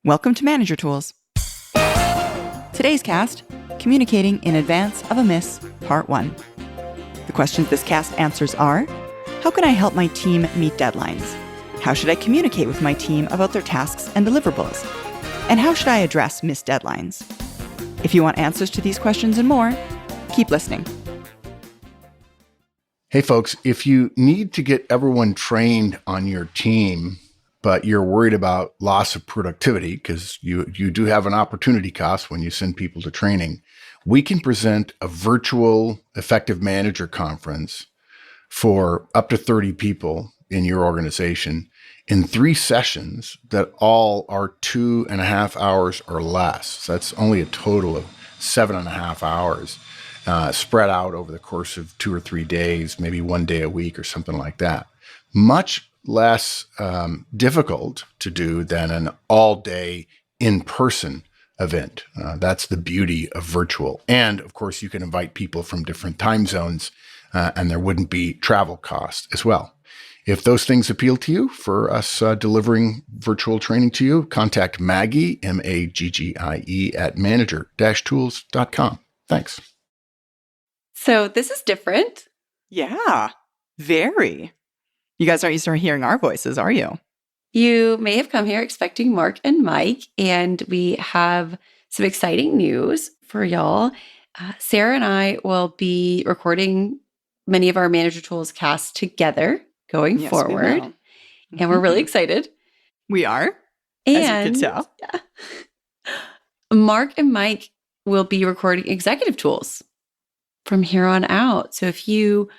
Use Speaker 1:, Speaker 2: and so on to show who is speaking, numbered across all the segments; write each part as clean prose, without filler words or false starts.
Speaker 1: Welcome to Manager Tools. Today's cast, Communicating in Advance of a Miss, Part 1. The questions this cast answers are, how can I help my team meet deadlines? How should I communicate with my team about their tasks and deliverables? And how should I address missed deadlines? If you want answers to these questions and more, keep listening.
Speaker 2: Hey folks, if you need to get everyone trained on your team, but you're worried about loss of productivity because you do have an opportunity cost when you send people to training, we can present a virtual effective manager conference for up to 30 people in your organization in 3 sessions that all are 2.5 hours or less. So that's only a total of 7.5 hours spread out over the course of 2 or 3 days, maybe 1 day a week or something like that. Much less difficult to do than an all-day in-person event. That's the beauty of virtual. And of course, you can invite people from different time zones and there wouldn't be travel costs as well. If those things appeal to you for us delivering virtual training to you, contact Maggie, Maggie, at manager-tools.com. Thanks.
Speaker 3: So this is different.
Speaker 1: Yeah, very. You guys aren't used to hearing our voices, are you?
Speaker 3: You may have come here expecting Mark and Mike, and we have some exciting news for y'all. Sarah and I will be recording many of our Manager Tools casts together going forward. And we're really excited.
Speaker 1: We are,
Speaker 3: and,
Speaker 1: as you can tell.
Speaker 3: Yeah. Mark and Mike will be recording Executive Tools from here on out. So if you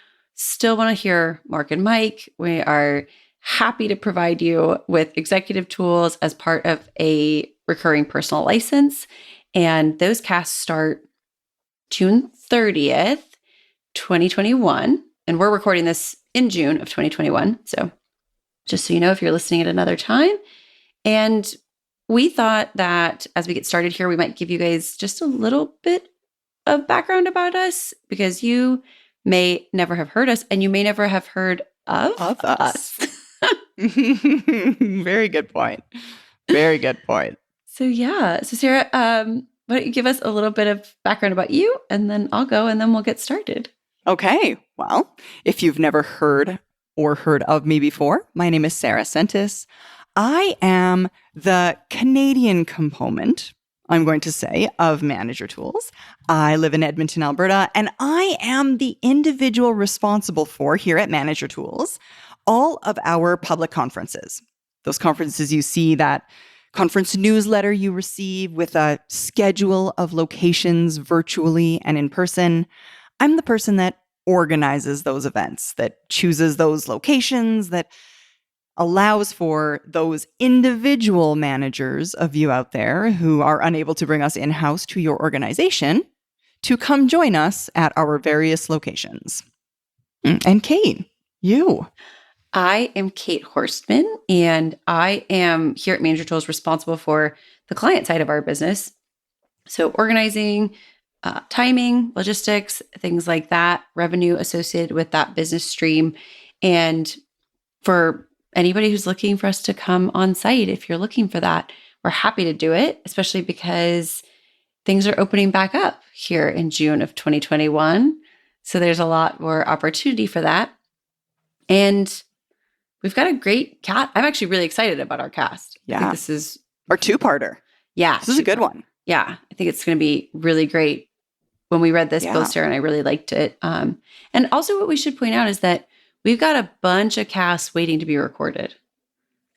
Speaker 3: still want to hear Mark and Mike, we are happy to provide you with Executive Tools as part of a recurring personal license. And those casts start June 30th, 2021. And we're recording this in June of 2021. So just so you know, if you're listening at another time. And we thought that as we get started here, we might give you guys just a little bit of background about us, because you may never have heard us and you may never have heard of us.
Speaker 1: Very good point. Very good point.
Speaker 3: So yeah. So Sarah, why don't you give us a little bit of background about you, and then I'll go and then we'll get started.
Speaker 1: Okay. Well, if you've never heard or heard of me before, my name is Sarah Sentis. I am the Canadian component, I'm going to say, of Manager Tools. I live in Edmonton, Alberta, and I am the individual responsible for, here at Manager Tools, all of our public conferences. Those conferences you see, that conference newsletter you receive with a schedule of locations virtually and in person. I'm the person that organizes those events, that chooses those locations, that allows for those individual managers of you out there who are unable to bring us in-house to your organization to come join us at our various locations. And Kate, you.
Speaker 3: I am Kate Horstman, and I am here at Manager Tools responsible for the client side of our business. So organizing, timing, logistics, things like that, revenue associated with that business stream. And for anybody who's looking for us to come on site, if you're looking for that, we're happy to do it, especially because things are opening back up here in June of 2021. So there's a lot more opportunity for that. And we've got a great cast. I'm actually really excited about our cast.
Speaker 1: Yeah.
Speaker 3: I think this is
Speaker 1: our two-parter.
Speaker 3: Yeah.
Speaker 1: This is a good one.
Speaker 3: Yeah. I think it's going to be really great. When we read this, both Sarah and I really liked it. And also what we should point out is that we've got a bunch of casts waiting to be recorded.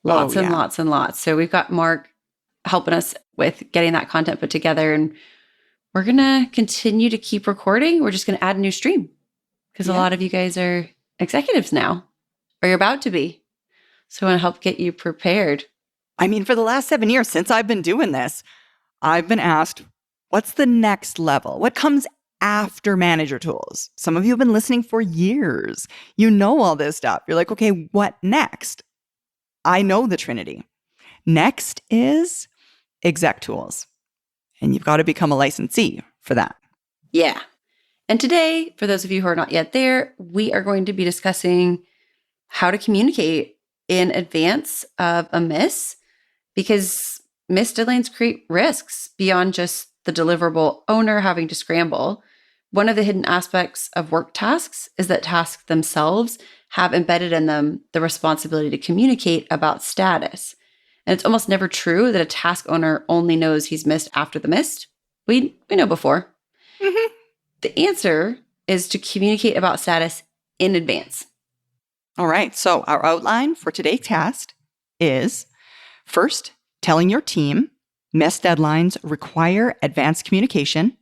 Speaker 3: Lots and lots and lots. So we've got Mark helping us with getting that content put together. And we're going to continue to keep recording. We're just going to add a new stream because a lot of you guys are executives now, or you're about to be. So I want to help get you prepared.
Speaker 1: I mean, for the last 7 years since I've been doing this, I've been asked, what's the next level? What comes after Manager Tools? Some of you have been listening for years. You know all this stuff. You're like, okay, what next? I know the Trinity. Next is Exec Tools. And you've got to become a licensee for that.
Speaker 3: Yeah. And today, for those of you who are not yet there, we are going to be discussing how to communicate in advance of a miss, because missed deadlines create risks beyond just the deliverable owner having to scramble. One of the hidden aspects of work tasks is that tasks themselves have embedded in them the responsibility to communicate about status. And it's almost never true that a task owner only knows he's missed after the missed. We know before.
Speaker 1: Mm-hmm.
Speaker 3: The answer is to communicate about status in advance.
Speaker 1: All right. So our outline for today's task is first, telling your team missed deadlines require advanced communication.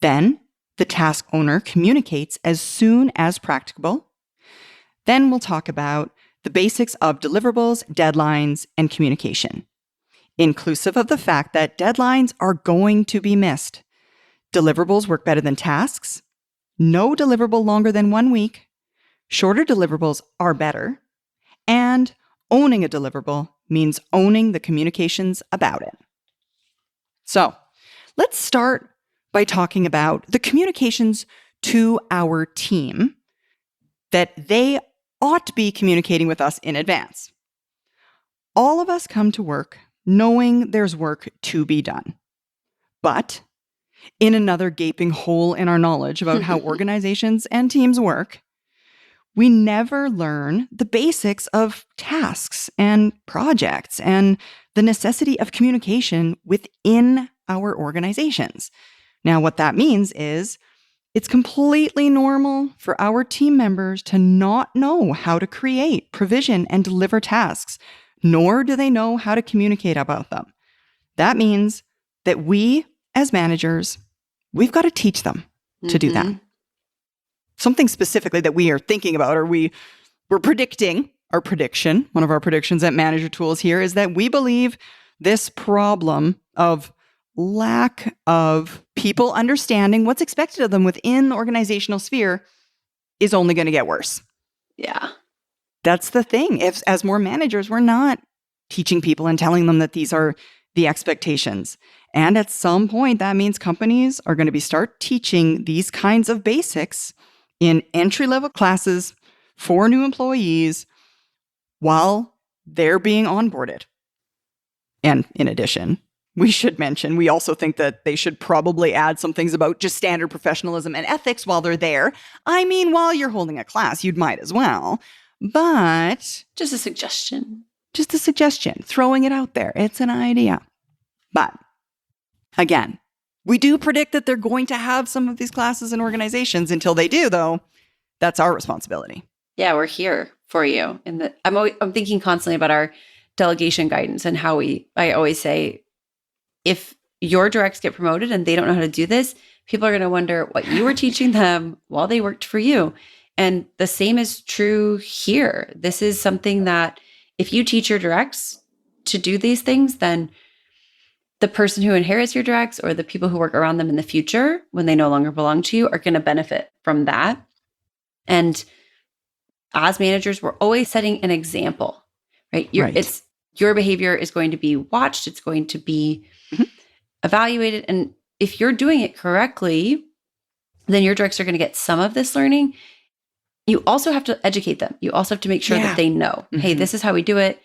Speaker 1: Then the task owner communicates as soon as practicable. Then we'll talk about the basics of deliverables, deadlines, and communication, inclusive of the fact that deadlines are going to be missed. Deliverables work better than tasks. No deliverable longer than 1 week. Shorter deliverables are better. And owning a deliverable means owning the communications about it. So let's start by talking about the communications to our team that they ought to be communicating with us in advance. All of us come to work knowing there's work to be done. But in another gaping hole in our knowledge about how organizations and teams work, we never learn the basics of tasks and projects and the necessity of communication within our organizations. Now, what that means is it's completely normal for our team members to not know how to create, provision, and deliver tasks, nor do they know how to communicate about them. That means that we, as managers, we've got to teach them to do that. Something specifically that we are thinking about, or we're predicting, one of our predictions at Manager Tools here is that we believe this problem of lack of people understanding what's expected of them within the organizational sphere is only going to get worse.
Speaker 3: Yeah.
Speaker 1: That's the thing. If, as more managers, we're not teaching people and telling them that these are the expectations. And at some point, that means companies are going to start teaching these kinds of basics in entry-level classes for new employees while they're being onboarded. And in addition, we should mention, we also think that they should probably add some things about just standard professionalism and ethics while they're there. I mean, while you're holding a class, you might as well. But
Speaker 3: just a suggestion.
Speaker 1: Throwing it out there. It's an idea. But again, we do predict that they're going to have some of these classes in organizations. Until they do, though, that's our responsibility.
Speaker 3: Yeah, we're here for you. And I'm thinking constantly about our delegation guidance and how I always say, if your directs get promoted and they don't know how to do this, people are going to wonder what you were teaching them while they worked for you. And the same is true here. This is something that if you teach your directs to do these things, then the person who inherits your directs or the people who work around them in the future, when they no longer belong to you, are going to benefit from that. And as managers, we're always setting an example, right? Your behavior is going to be watched. It's going to be evaluated. And if you're doing it correctly, then your directs are going to get some of this learning. You also have to educate them. You also have to make sure that they know, hey, this is how we do it.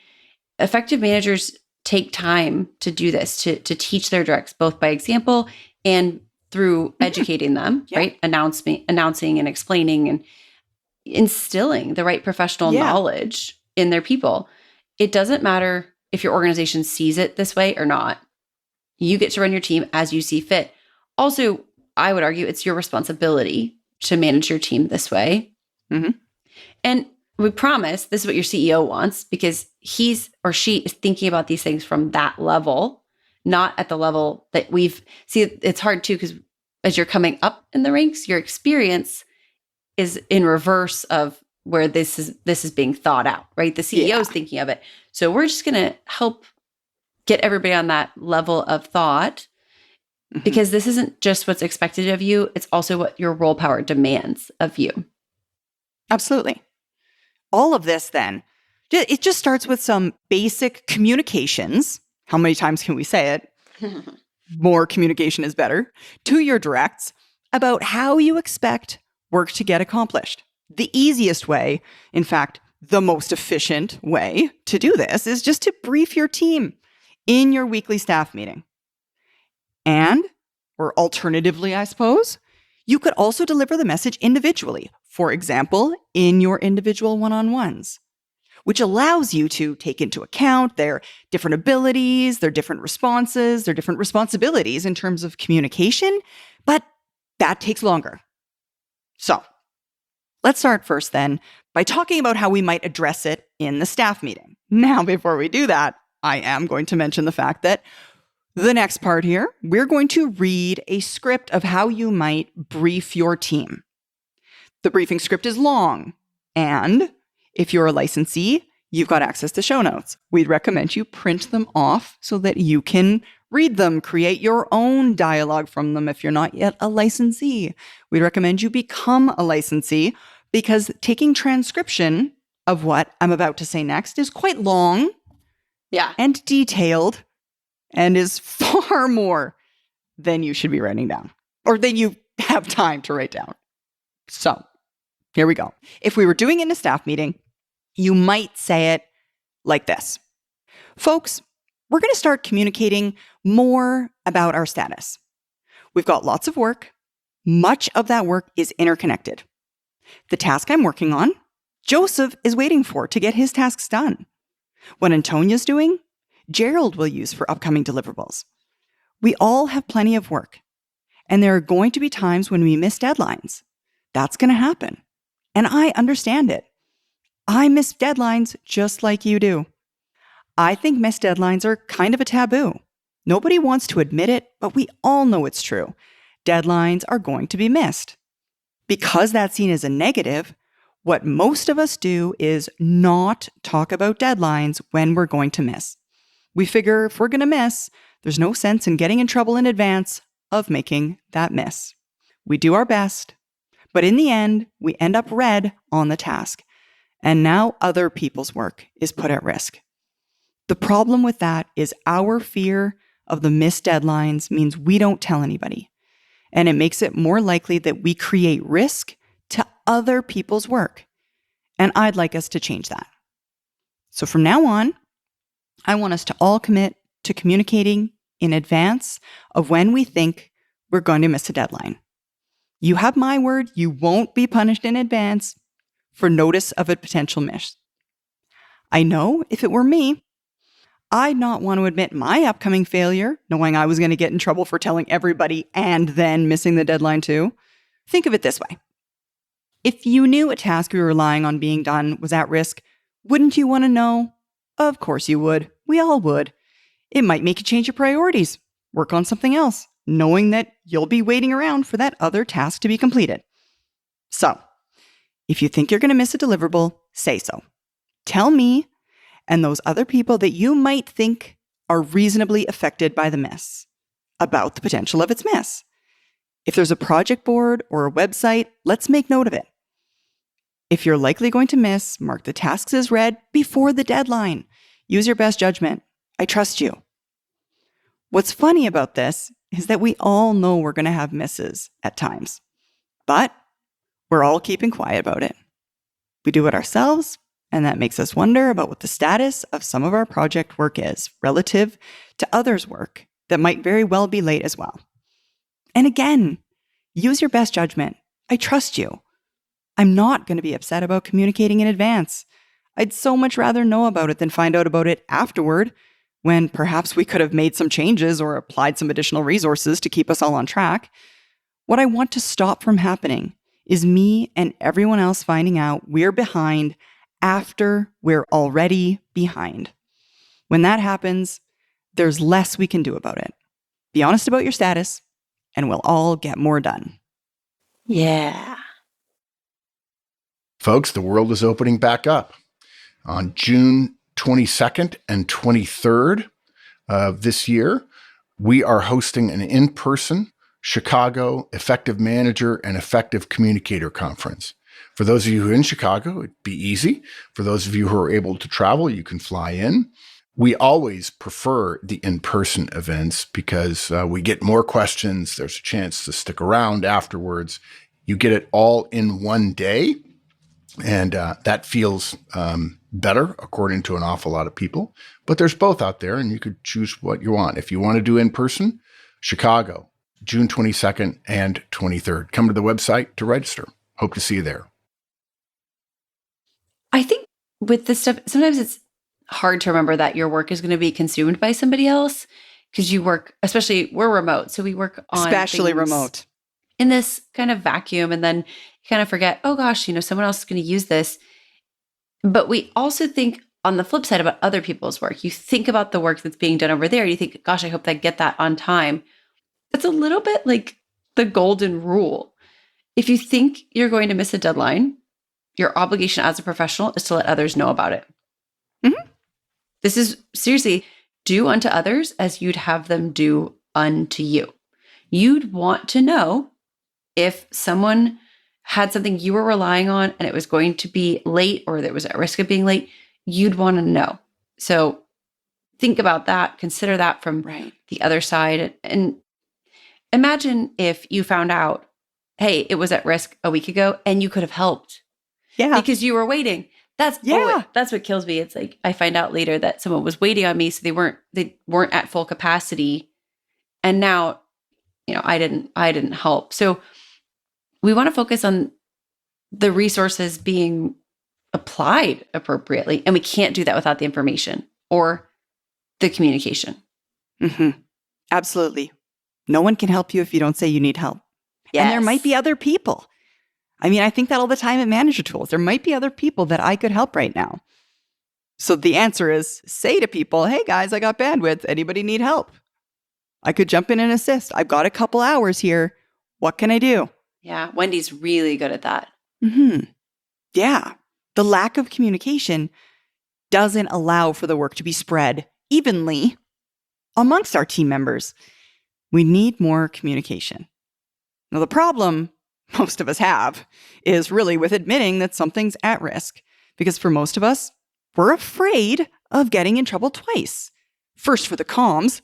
Speaker 3: Effective managers take time to do this, to teach their directs, both by example and through educating them, right? Announcing and explaining and instilling the right professional knowledge in their people. It doesn't matter if your organization sees it this way or not. You get to run your team as you see fit. Also, I would argue it's your responsibility to manage your team this way. And we promise this is what your CEO wants, because he's or she is thinking about these things from that level, not at the level that it's hard too, because as you're coming up in the ranks, your experience is in reverse of where this is being thought out, right? The CEO is thinking of it. So we're just going to help get everybody on that level of thought, because this isn't just what's expected of you. It's also what your role power demands of you.
Speaker 1: Absolutely. All of this then, it just starts with some basic communications. How many times can we say it? More communication is better. To your directs about how you expect work to get accomplished. The easiest way, in fact, the most efficient way to do this is just to brief your team in your weekly staff meeting. And, or alternatively, I suppose, you could also deliver the message individually, for example, in your individual one-on-ones, which allows you to take into account their different abilities, their different responses, their different responsibilities in terms of communication, but that takes longer. So, let's start first then by talking about how we might address it in the staff meeting. Now, before we do that, I am going to mention the fact that the next part here, we're going to read a script of how you might brief your team. The briefing script is long, and if you're a licensee, you've got access to show notes. We'd recommend you print them off so that you can read them, create your own dialogue from them if you're not yet a licensee. We'd recommend you become a licensee because taking transcription of what I'm about to say next is quite long and detailed and is far more than you should be writing down or than you have time to write down. So here we go. If we were doing it in a staff meeting, you might say it like this. Folks, we're going to start communicating more about our status. We've got lots of work. Much of that work is interconnected. The task I'm working on, Joseph is waiting for to get his tasks done. What Antonia's doing, Gerald will use for upcoming deliverables. We all have plenty of work, and there are going to be times when we miss deadlines. That's going to happen, and I understand it. I miss deadlines just like you do. I think missed deadlines are kind of a taboo. Nobody wants to admit it, but we all know it's true. Deadlines are going to be missed. Because that's seen as a negative, what most of us do is not talk about deadlines when we're going to miss. We figure if we're going to miss, there's no sense in getting in trouble in advance of making that miss. We do our best, but in the end, we end up red on the task. And now other people's work is put at risk. The problem with that is our fear of the missed deadlines means we don't tell anybody. And it makes it more likely that we create risk to other people's work. And I'd like us to change that. So from now on, I want us to all commit to communicating in advance of when we think we're going to miss a deadline. You have my word, you won't be punished in advance for notice of a potential miss. I know if it were me, I'd not want to admit my upcoming failure, knowing I was going to get in trouble for telling everybody and then missing the deadline too. Think of it this way. If you knew a task you were relying on being done was at risk, wouldn't you want to know? Of course you would. We all would. It might make you change your priorities, work on something else, knowing that you'll be waiting around for that other task to be completed. So, if you think you're going to miss a deliverable, say so. Tell me and those other people that you might think are reasonably affected by the miss about the potential of its miss. If there's a project board or a website, let's make note of it. If you're likely going to miss, mark the tasks as read before the deadline. Use your best judgment. I trust you. What's funny about this is that we all know we're going to have misses at times, but we're all keeping quiet about it. We do it ourselves, and that makes us wonder about what the status of some of our project work is relative to others' work that might very well be late as well. And again, use your best judgment. I trust you. I'm not going to be upset about communicating in advance. I'd so much rather know about it than find out about it afterward, when perhaps we could have made some changes or applied some additional resources to keep us all on track. What I want to stop from happening is me and everyone else finding out we're behind after we're already behind. When that happens, there's less we can do about it. Be honest about your status, and we'll all get more done.
Speaker 3: Yeah.
Speaker 2: Folks, the world is opening back up. On June 22nd and 23rd of this year, we are hosting an in-person Chicago Effective Manager and Effective Communicator Conference. For those of you who are in Chicago, it'd be easy. For those of you who are able to travel, you can fly in. We always prefer the in-person events because we get more questions. There's a chance to stick around afterwards. You get it all in one day. And that feels better according to an awful lot of people, but there's both out there and you could choose what you want. If you want to do in person, Chicago, June 22nd and 23rd. Come to the website to register. Hope to see you there.
Speaker 3: I think with this stuff, sometimes it's hard to remember that your work is going to be consumed by somebody else because you work, especially we're remote. So we work on
Speaker 1: Especially
Speaker 3: things
Speaker 1: remote.
Speaker 3: in this kind of vacuum. And then you kind of forget, oh gosh, someone else is going to use this. But we also think on the flip side about other people's work. You think about the work that's being done over there. You think, gosh, I hope I get that on time. It's a little bit like the golden rule. If you think you're going to miss a deadline, your obligation as a professional is to let others know about it.
Speaker 1: Mm-hmm.
Speaker 3: This is seriously, do unto others as you'd have them do unto you. You'd want to know if someone had something you were relying on and it was going to be late or that was at risk of being late, you'd want to know. So think about that, consider that from the other side. And imagine if you found out, hey, it was at risk a week ago and you could have helped.
Speaker 1: Yeah.
Speaker 3: Because you were waiting. That's what kills me. It's like I find out later that someone was waiting on me, so they weren't at full capacity. And now, I didn't help. So we want to focus on the resources being applied appropriately. And we can't do that without the information or the communication.
Speaker 1: Mm-hmm. Absolutely. No one can help you if you don't say you need help.
Speaker 3: Yes.
Speaker 1: And there might be other people. I mean, I think that all the time at Manager Tools. There might be other people that I could help right now. So the answer is say to people, hey guys, I got bandwidth. Anybody need help? I could jump in and assist. I've got a couple hours here. What can I do?
Speaker 3: Yeah, Wendy's really good at that.
Speaker 1: Mm-hmm. Yeah. The lack of communication doesn't allow for the work to be spread evenly amongst our team members. We need more communication. Now, the problem most of us have is really with admitting that something's at risk. Because for most of us, we're afraid of getting in trouble twice. First for the comms,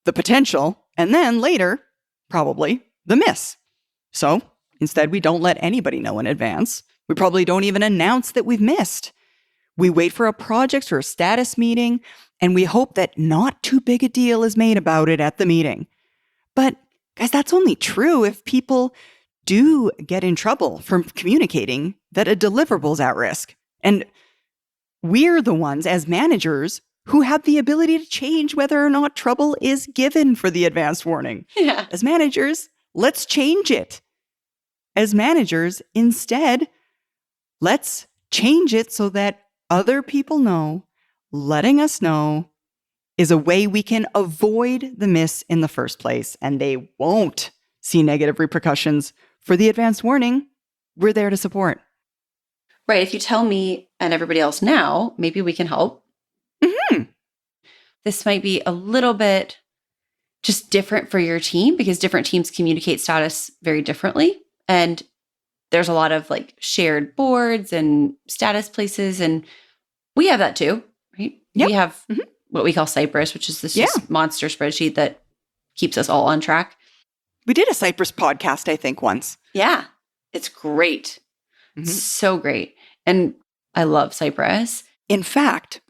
Speaker 1: the potential, and then later, probably, the miss. So instead, we don't let anybody know in advance. We probably don't even announce that we've missed. We wait for a project or a status meeting, and we hope that not too big a deal is made about it at the meeting. But guys, that's only true if people do get in trouble from communicating that a deliverables at risk. And we're the ones as managers who have the ability to change whether or not trouble is given for the advanced warning.
Speaker 3: Yeah.
Speaker 1: As managers, let's change it. As managers, instead, let's change it so that other people know, letting us know is a way we can avoid the miss in the first place, and they won't see negative repercussions for the advanced warning we're there to support.
Speaker 3: Right. If you tell me and everybody else now, maybe we can help.
Speaker 1: Mm-hmm.
Speaker 3: This might be a little bit just different for your team because different teams communicate status very differently. And there's a lot of like shared boards and status places. And we have that too, right?
Speaker 1: Yep.
Speaker 3: We have what we call Cypress, which is this just monster spreadsheet that keeps us all on track.
Speaker 1: We did a Cypress podcast, I think, once.
Speaker 3: Yeah. It's great.
Speaker 1: Mm-hmm.
Speaker 3: So great. And I love Cypress.
Speaker 1: In fact,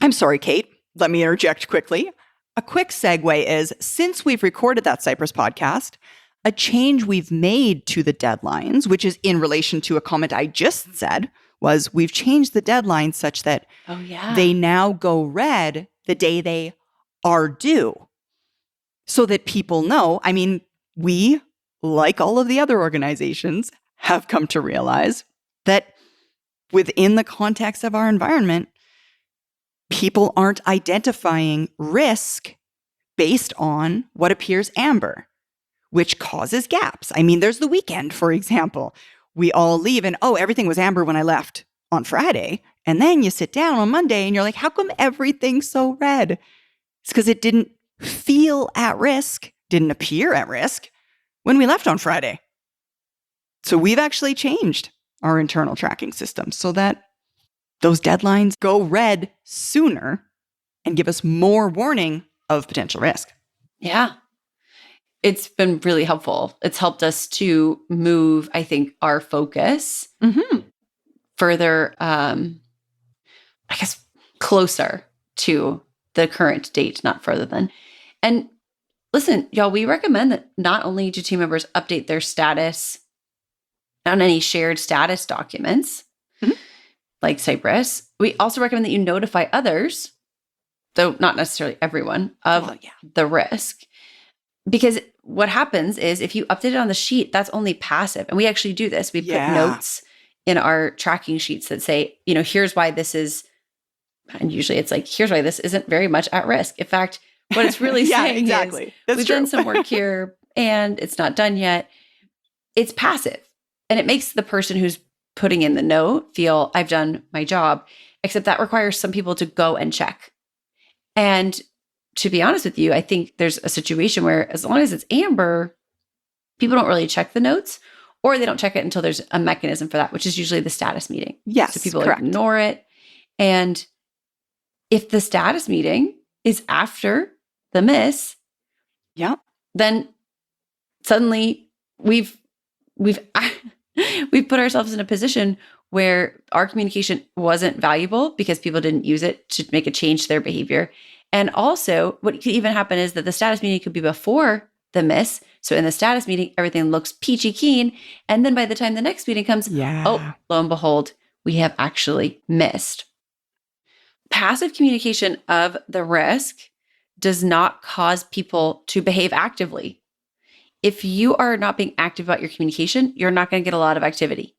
Speaker 1: I'm sorry, Kate, let me interject quickly. A quick segue is, since we've recorded that Cypress podcast, a change we've made to the deadlines, which is in relation to a comment I just said, was we've changed the deadlines such that they now go red the day they are due. So that people know, I mean, we, like all of the other organizations, have come to realize that within the context of our environment, people aren't identifying risk based on what appears amber, which causes gaps. I mean, there's the weekend, for example. We all leave and, everything was amber when I left on Friday. And then you sit down on Monday and you're like, how come everything's so red? It's because it didn't feel at risk, didn't appear at risk when we left on Friday. So we've actually changed our internal tracking system so that those deadlines go red sooner and give us more warning of potential risk.
Speaker 3: Yeah. It's been really helpful. It's helped us to move, I think, our focus further I guess, closer to the current date, not further than. And listen, y'all, we recommend that not only do team members update their status on any shared status documents,
Speaker 1: Mhm.
Speaker 3: like Cypress, we also recommend that you notify others, though not necessarily everyone, of
Speaker 1: Well, yeah.
Speaker 3: the risk. Because what happens is if you update it on the sheet, that's only passive. And we actually do this. We put
Speaker 1: Yeah.
Speaker 3: notes in our tracking sheets that say, here's why this is, and usually it's like, here's why this isn't very much at risk. In fact, what it's really
Speaker 1: Yeah,
Speaker 3: saying
Speaker 1: exactly.
Speaker 3: is
Speaker 1: That's
Speaker 3: we've
Speaker 1: true.
Speaker 3: done some work here and it's not done yet. It's passive. And it makes the person who's putting in the note feel I've done my job, except that requires some people to go and check. And to be honest with you, I think there's a situation where as long as it's amber, people don't really check the notes, or they don't check it until there's a mechanism for that, which is usually the status meeting.
Speaker 1: Yes,
Speaker 3: So people
Speaker 1: correct.
Speaker 3: ignore it. And if the status meeting is after the miss,
Speaker 1: Yeah.
Speaker 3: then suddenly we've put ourselves in a position where our communication wasn't valuable because people didn't use it to make a change to their behavior. And also, what could even happen is that the status meeting could be before the miss. So in the status meeting, everything looks peachy keen. And then by the time the next meeting comes,
Speaker 1: Yeah.
Speaker 3: oh, lo and behold, we have actually missed. Passive communication of the risk does not cause people to behave actively. If you are not being active about your communication, you're not going to get a lot of activity.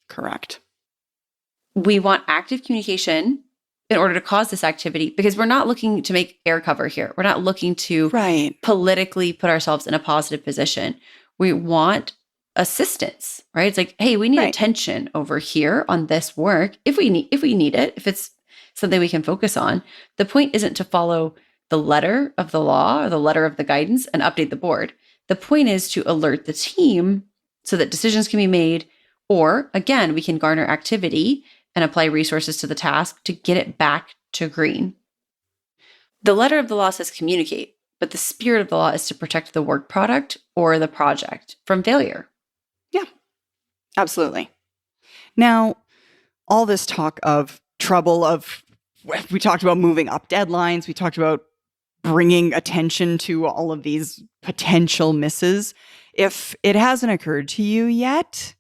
Speaker 1: Correct.
Speaker 3: We want active communication in order to cause this activity because we're not looking to make air cover here. We're not looking to
Speaker 1: Right.
Speaker 3: politically put ourselves in a positive position. We want assistance, right? It's like, hey, we need
Speaker 1: Right.
Speaker 3: attention over here on this work if we need it, if it's something we can focus on. The point isn't to follow the letter of the law or the letter of the guidance and update the board. The point is to alert the team so that decisions can be made, or again, we can garner activity and apply resources to the task to get it back to green. The letter of the law says communicate, but the spirit of the law is to protect the work product or the project from failure.
Speaker 1: Absolutely. Now, all this talk of trouble we talked about moving up deadlines. We talked about bringing attention to all of these potential misses. If it hasn't occurred to you yet,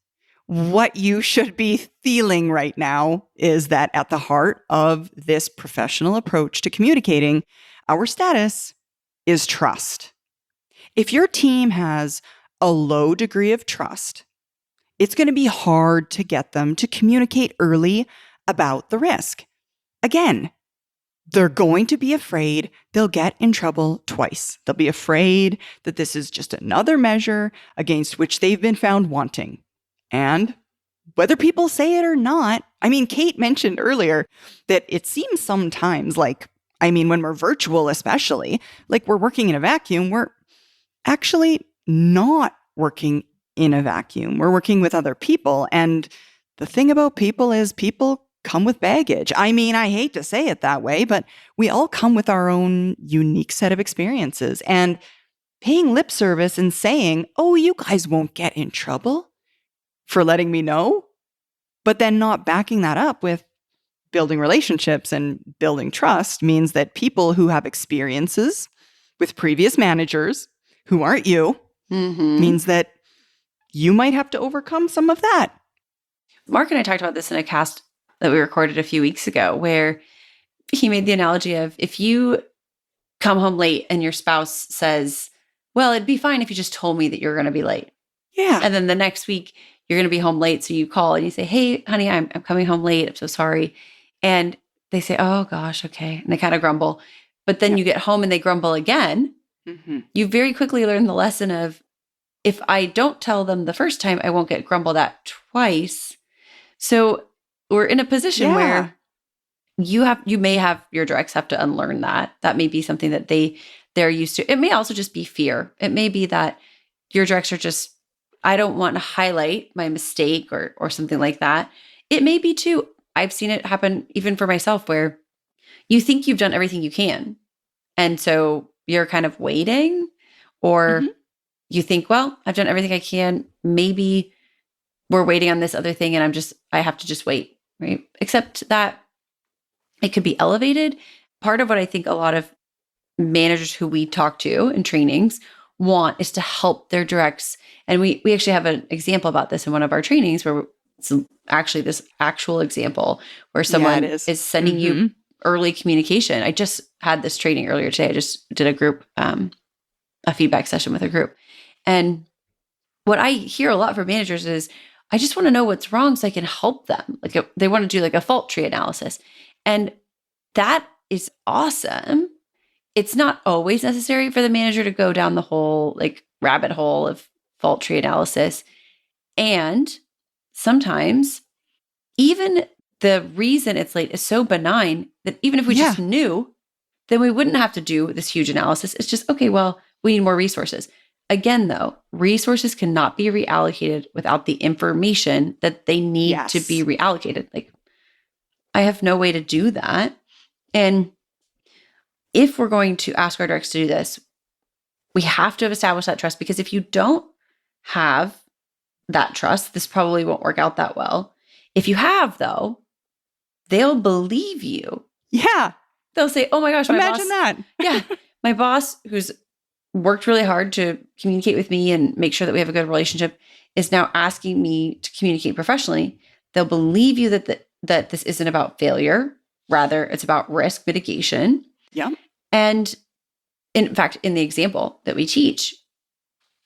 Speaker 1: what you should be feeling right now is that at the heart of this professional approach to communicating our status is trust. If your team has a low degree of trust, it's going to be hard to get them to communicate early about the risk. Again, they're going to be afraid they'll get in trouble twice. They'll be afraid that this is just another measure against which they've been found wanting. And whether people say it or not, Kate mentioned earlier that it seems sometimes when we're virtual especially, like we're working in a vacuum, we're actually not working in a vacuum. We're working with other people. And the thing about people is people come with baggage. I hate to say it that way, but we all come with our own unique set of experiences. And paying lip service and saying, oh, you guys won't get in trouble for letting me know, but then not backing that up with building relationships and building trust means that people who have experiences with previous managers who aren't you means that you might have to overcome some of that.
Speaker 3: Mark and I talked about this in a cast that we recorded a few weeks ago, where he made the analogy of if you come home late and your spouse says, well, it'd be fine if you just told me that you're going to be late.
Speaker 1: Yeah.
Speaker 3: And then the next week you're going to be home late. So you call and you say, hey, honey, I'm coming home late. I'm so sorry. And they say, oh gosh, okay. And they kind of grumble. But then you get home and they grumble again. You very quickly learn the lesson of, if I don't tell them the first time, I won't get grumbled at twice. So we're in a position where you may have your directs have to unlearn that. That may be something that they're used to. It may also just be fear. It may be that your directs are just, I don't want to highlight my mistake or something like that. It may be too, I've seen it happen even for myself, where you think you've done everything you can. And so you're kind of waiting, or you think, well, I've done everything I can. Maybe we're waiting on this other thing and I have to just wait, right? Except that it could be elevated. Part of what I think a lot of managers who we talk to in trainings want is to help their directs. And we actually have an example about this in one of our trainings where it's actually this actual example where someone is sending you early communication. I just had this training earlier today. I just did a group, a feedback session with a group. And what I hear a lot from managers is, I just want to know what's wrong so I can help them. Like they want to do like a fault tree analysis. And that is awesome. It's not always necessary for the manager to go down the whole like rabbit hole of fault tree analysis. And sometimes even the reason it's late is so benign that even if we just knew, then we wouldn't have to do this huge analysis. It's just, okay, well, we need more resources. Again, though, resources cannot be reallocated without the information that they need to be reallocated. Like, I have no way to do that. And if we're going to ask our directs to do this, we have to have established that trust, because if you don't have that trust, this probably won't work out that well. If you have, though, they'll believe you.
Speaker 1: Yeah.
Speaker 3: They'll say, oh my gosh,
Speaker 1: imagine that.
Speaker 3: Yeah. My boss, who's worked really hard to communicate with me and make sure that we have a good relationship, is now asking me to communicate professionally. They'll believe you that this isn't about failure. Rather, it's about risk mitigation.
Speaker 1: Yeah.
Speaker 3: And in fact, in the example that we teach,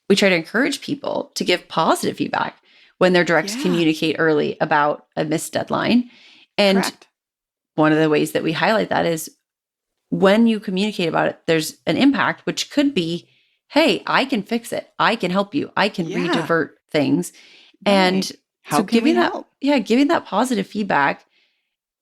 Speaker 3: we try to encourage people to give positive feedback when their directs communicate early about a missed deadline. And
Speaker 1: Correct.
Speaker 3: One of the ways that we highlight that is when you communicate about it, there's an impact, which could be, hey, I can fix it. I can help you. I can redivert things. And
Speaker 1: how
Speaker 3: so
Speaker 1: can we
Speaker 3: giving
Speaker 1: help?
Speaker 3: giving that positive feedback,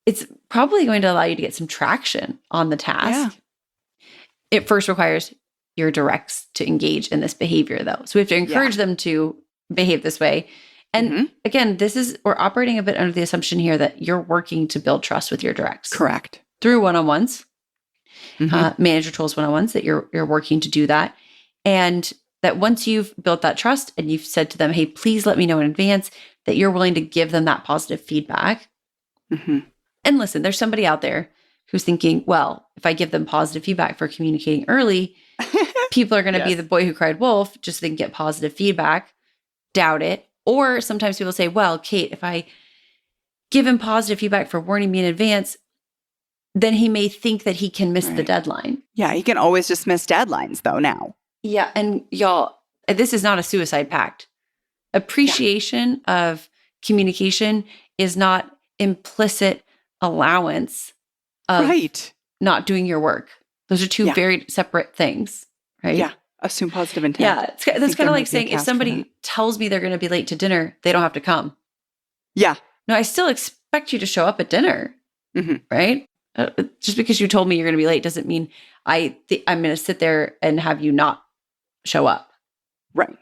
Speaker 3: it's probably going to allow you to get some traction on the task. Yeah. It first requires your directs to engage in this behavior, though. So we have to encourage them to behave this way. And again, we're operating a bit under the assumption here that you're working to build trust with your directs.
Speaker 1: Correct.
Speaker 3: Through one-on-ones, manager tools one-on-ones, that you're working to do that. And that once you've built that trust and you've said to them, hey, please let me know in advance, that you're willing to give them that positive feedback. And listen, there's somebody out there who's thinking, well, if I give them positive feedback for communicating early, people are going to be the boy who cried wolf, just so they can get positive feedback. Doubt it. Or sometimes people say, well, Kate, if I give him positive feedback for warning me in advance, then he may think that he can miss the deadline.
Speaker 1: Yeah, he can always just miss deadlines, though, now.
Speaker 3: Yeah, and y'all, this is not a suicide pact. Appreciation of communication is not implicit allowance of not doing your work. Those are two very separate things, right?
Speaker 1: Yeah. Assume positive intent.
Speaker 3: Yeah. That's kind of like saying if somebody tells me they're going to be late to dinner, they don't have to come.
Speaker 1: Yeah.
Speaker 3: No, I still expect you to show up at dinner, right? Just because you told me you're going to be late doesn't mean I'm going to sit there and have you not show up.
Speaker 1: Right.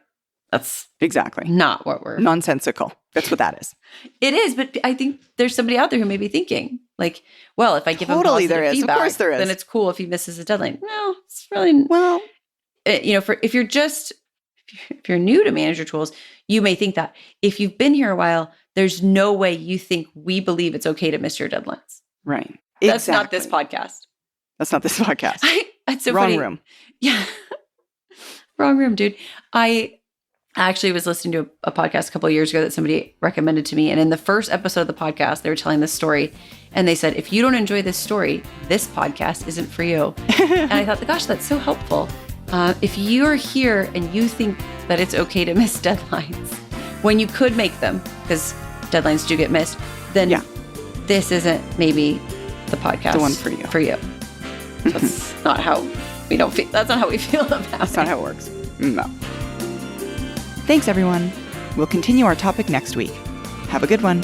Speaker 3: That's
Speaker 1: exactly
Speaker 3: not what we're...
Speaker 1: Nonsensical. That's what that is.
Speaker 3: It is, but I think there's somebody out there who may be thinking like, well, if I give him positive feedback,
Speaker 1: of course there is.
Speaker 3: Then it's cool if he misses a deadline. No, it's really...
Speaker 1: Well...
Speaker 3: if you're new to manager tools, you may think that. If you've been here a while, there's no way you think we believe it's okay to miss your deadlines.
Speaker 1: Right.
Speaker 3: That's not this podcast.
Speaker 1: That's not this podcast.
Speaker 3: That's so
Speaker 1: Wrong
Speaker 3: funny.
Speaker 1: room.
Speaker 3: Yeah. Wrong room, dude. I actually was listening to a podcast a couple of years ago that somebody recommended to me. And in the first episode of the podcast, they were telling this story. And they said, if you don't enjoy this story, this podcast isn't for you. And I thought, gosh, that's so helpful. If you're here and you think that it's okay to miss deadlines when you could make them, because deadlines do get missed, then this isn't maybe the podcast,
Speaker 1: the one for you.
Speaker 3: That's not how we don't feel. That's not how we feel about it.
Speaker 1: That's not how it works. No. Thanks, everyone. We'll continue our topic next week. Have a good one.